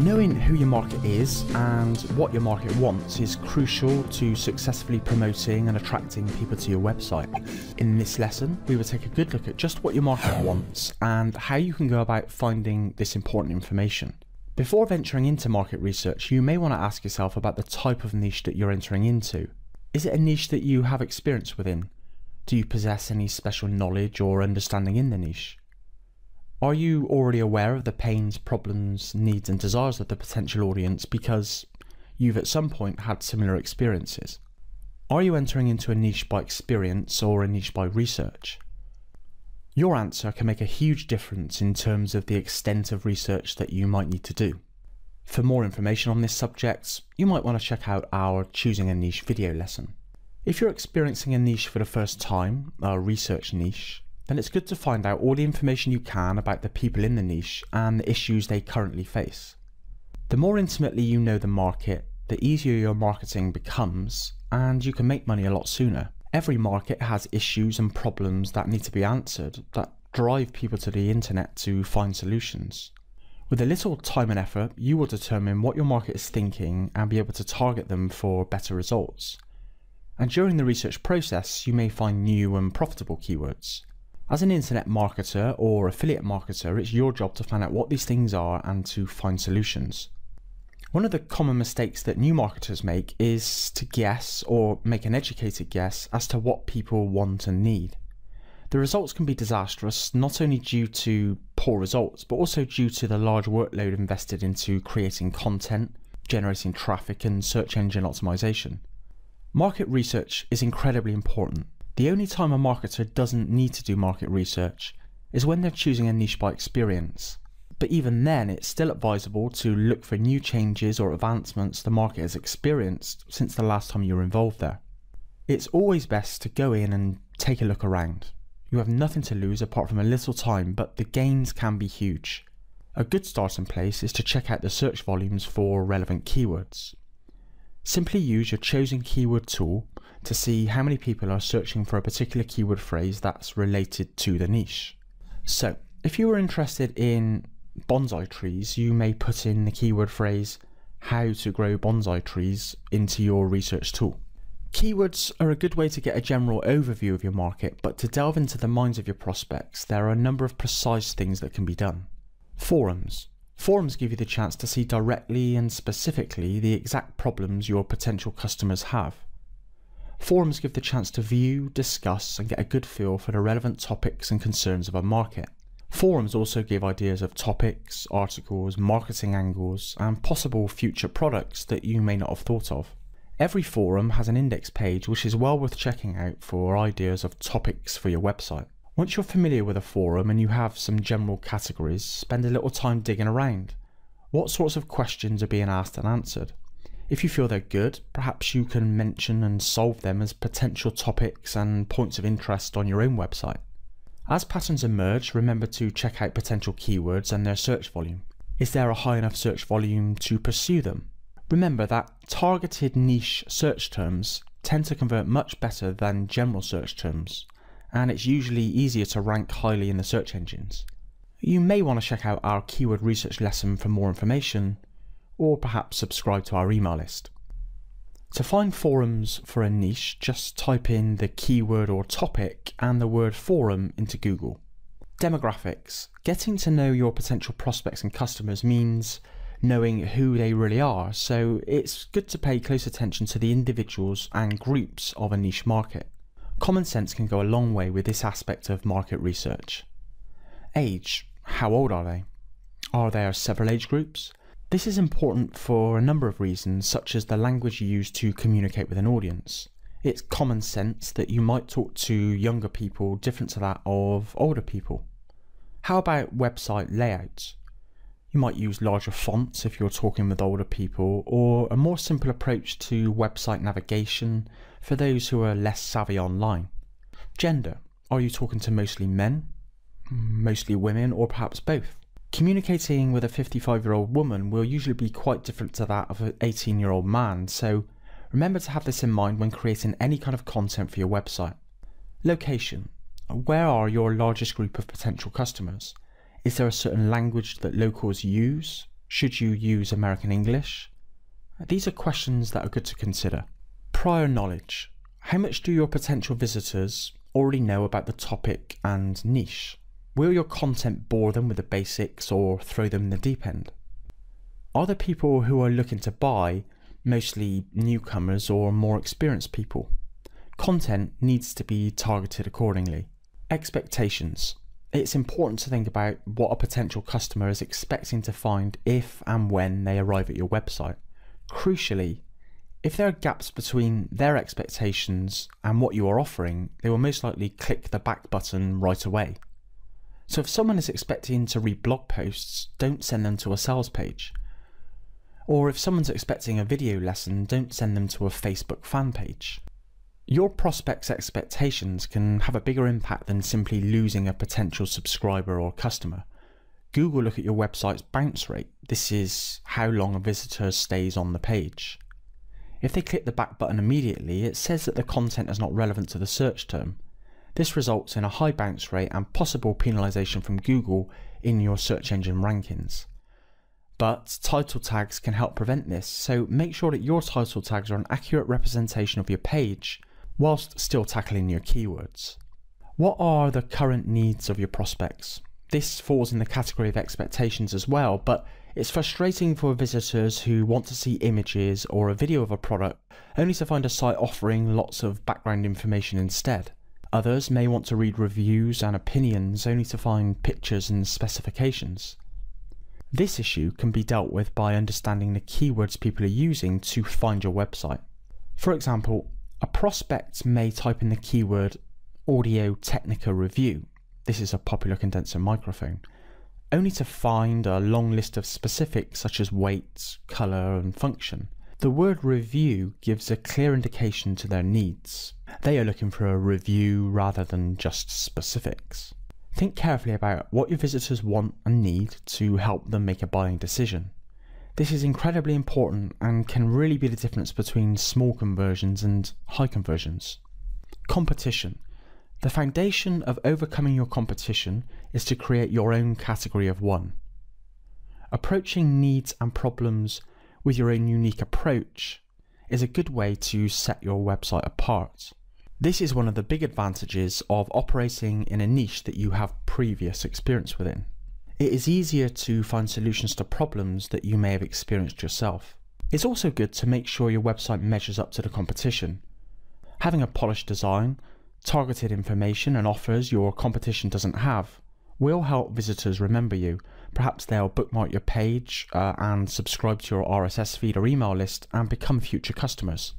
Knowing who your market is and what your market wants is crucial to successfully promoting and attracting people to your website. In this lesson, we will take a good look at just what your market wants and how you can go about finding this important information. Before venturing into market research, you may want to ask yourself about the type of niche that you're entering into. Is it a niche that you have experience within? Do you possess any special knowledge or understanding in the niche? Are you already aware of the pains, problems, needs and desires of the potential audience because you've at some point had similar experiences? Are you entering into a niche by experience or a niche by research? Your answer can make a huge difference in terms of the extent of research that you might need to do. For more information on this subject, you might want to check out our Choosing a Niche video lesson. If you're experiencing a niche for the first time, a research niche, then it's good to find out all the information you can about the people in the niche and the issues they currently face. The more intimately you know the market, the easier your marketing becomes, and you can make money a lot sooner. Every market has issues and problems that need to be answered that drive people to the internet to find solutions. With a little time and effort, you will determine what your market is thinking and be able to target them for better results. And during the research process, you may find new and profitable keywords. As an internet marketer or affiliate marketer, it's your job to find out what these things are and to find solutions. One of the common mistakes that new marketers make is to guess or make an educated guess as to what people want and need. The results can be disastrous, not only due to poor results, but also due to the large workload invested into creating content, generating traffic and search engine optimization. Market research is incredibly important. The only time a marketer doesn't need to do market research is when they're choosing a niche by experience. But even then, it's still advisable to look for new changes or advancements the market has experienced since the last time you were involved there. It's always best to go in and take a look around. You have nothing to lose apart from a little time, but the gains can be huge. A good starting place is to check out the search volumes for relevant keywords. Simply use your chosen keyword tool to see how many people are searching for a particular keyword phrase that's related to the niche. So, if you were interested in bonsai trees, you may put in the keyword phrase "how to grow bonsai trees" into your research tool. Keywords are a good way to get a general overview of your market, but to delve into the minds of your prospects, there are a number of precise things that can be done. Forums. Forums give you the chance to see directly and specifically the exact problems your potential customers have. Forums give the chance to view, discuss and get a good feel for the relevant topics and concerns of a market. Forums also give ideas of topics, articles, marketing angles and possible future products that you may not have thought of. Every forum has an index page which is well worth checking out for ideas of topics for your website. Once you're familiar with a forum and you have some general categories, spend a little time digging around. What sorts of questions are being asked and answered? If you feel they're good, perhaps you can mention and solve them as potential topics and points of interest on your own website. As patterns emerge, remember to check out potential keywords and their search volume. Is there a high enough search volume to pursue them? Remember that targeted niche search terms tend to convert much better than general search terms, and it's usually easier to rank highly in the search engines. You may want to check out our keyword research lesson for more information, or perhaps subscribe to our email list. To find forums for a niche, just type in the keyword or topic and the word forum into Google. Demographics. Getting to know your potential prospects and customers means knowing who they really are, so it's good to pay close attention to the individuals and groups of a niche market. Common sense can go a long way with this aspect of market research. Age. How old are they? Are there several age groups? This is important for a number of reasons, such as the language you use to communicate with an audience. It's common sense that you might talk to younger people different to that of older people. How about website layout? You might use larger fonts if you're talking with older people, or a more simple approach to website navigation for those who are less savvy online. Gender. Are you talking to mostly men, mostly women, or perhaps both? Communicating with a 55-year-old woman will usually be quite different to that of an 18-year-old man, so remember to have this in mind when creating any kind of content for your website. Location. Where are your largest group of potential customers? Is there a certain language that locals use? Should you use American English? These are questions that are good to consider. Prior knowledge. How much do your potential visitors already know about the topic and niche? Will your content bore them with the basics or throw them in the deep end? Are the people who are looking to buy mostly newcomers or more experienced people? Content needs to be targeted accordingly. Expectations. It's important to think about what a potential customer is expecting to find if and when they arrive at your website. Crucially, if there are gaps between their expectations and what you are offering, they will most likely click the back button right away. So if someone is expecting to read blog posts, don't send them to a sales page. Or if someone's expecting a video lesson, don't send them to a Facebook fan page. Your prospect's expectations can have a bigger impact than simply losing a potential subscriber or customer. Google look at your website's bounce rate. This is how long a visitor stays on the page. If they click the back button immediately, it says that the content is not relevant to the search term. This results in a high bounce rate and possible penalization from Google in your search engine rankings. But title tags can help prevent this, so make sure that your title tags are an accurate representation of your page whilst still tackling your keywords. What are the current needs of your prospects? This falls in the category of expectations as well, but it's frustrating for visitors who want to see images or a video of a product only to find a site offering lots of background information instead. Others may want to read reviews and opinions only to find pictures and specifications. This issue can be dealt with by understanding the keywords people are using to find your website. For example, a prospect may type in the keyword Audio-Technica review. This is a popular condenser microphone, only to find a long list of specifics such as weight, colour and function. The word review gives a clear indication to their needs. They are looking for a review rather than just specifics. Think carefully about what your visitors want and need to help them make a buying decision. This is incredibly important and can really be the difference between small conversions and high conversions. Competition. The foundation of overcoming your competition is to create your own category of one. Approaching needs and problems with your own unique approach is a good way to set your website apart. This is one of the big advantages of operating in a niche that you have previous experience within. It is easier to find solutions to problems that you may have experienced yourself. It's also good to make sure your website measures up to the competition. Having a polished design, targeted information and offers your competition doesn't have will help visitors remember you. Perhaps they'll bookmark your page and subscribe to your RSS feed or email list and become future customers.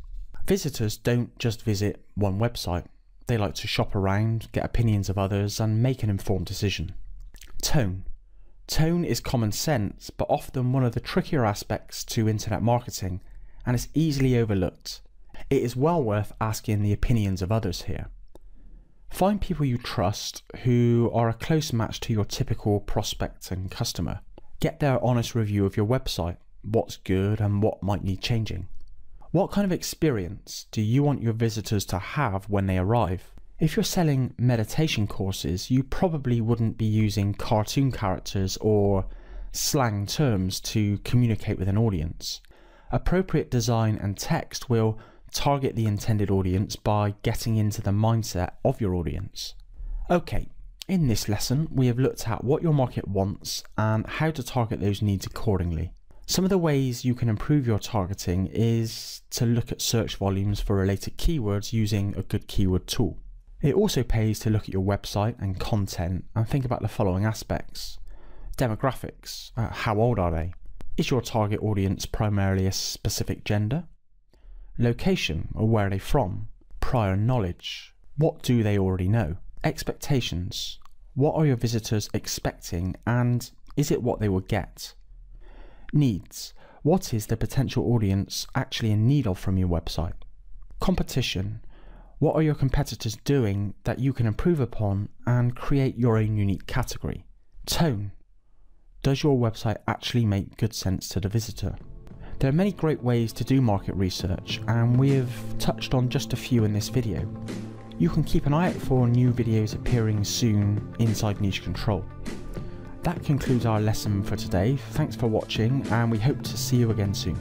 Visitors don't just visit one website. They like to shop around, get opinions of others and make an informed decision. Tone. Tone is common sense, but often one of the trickier aspects to internet marketing, and is easily overlooked. It is well worth asking the opinions of others here. Find people you trust who are a close match to your typical prospect and customer. Get their honest review of your website, what's good and what might need changing. What kind of experience do you want your visitors to have when they arrive? If you're selling meditation courses, you probably wouldn't be using cartoon characters or slang terms to communicate with an audience. Appropriate design and text will target the intended audience by getting into the mindset of your audience. Okay, in this lesson we have looked at what your market wants and how to target those needs accordingly. Some of the ways you can improve your targeting is to look at search volumes for related keywords using a good keyword tool. It also pays to look at your website and content and think about the following aspects. Demographics. How old are they? Is your target audience primarily a specific gender? Location, or where are they from? Prior knowledge. What do they already know? Expectations. What are your visitors expecting and is it what they will get? Needs. What is the potential audience actually in need of from your website? Competition. What are your competitors doing that you can improve upon and create your own unique category? Tone. Does your website actually make good sense to the visitor? There are many great ways to do market research and we have touched on just a few in this video. You can keep an eye out for new videos appearing soon inside Niche Control. That concludes our lesson for today. Thanks for watching, and we hope to see you again soon.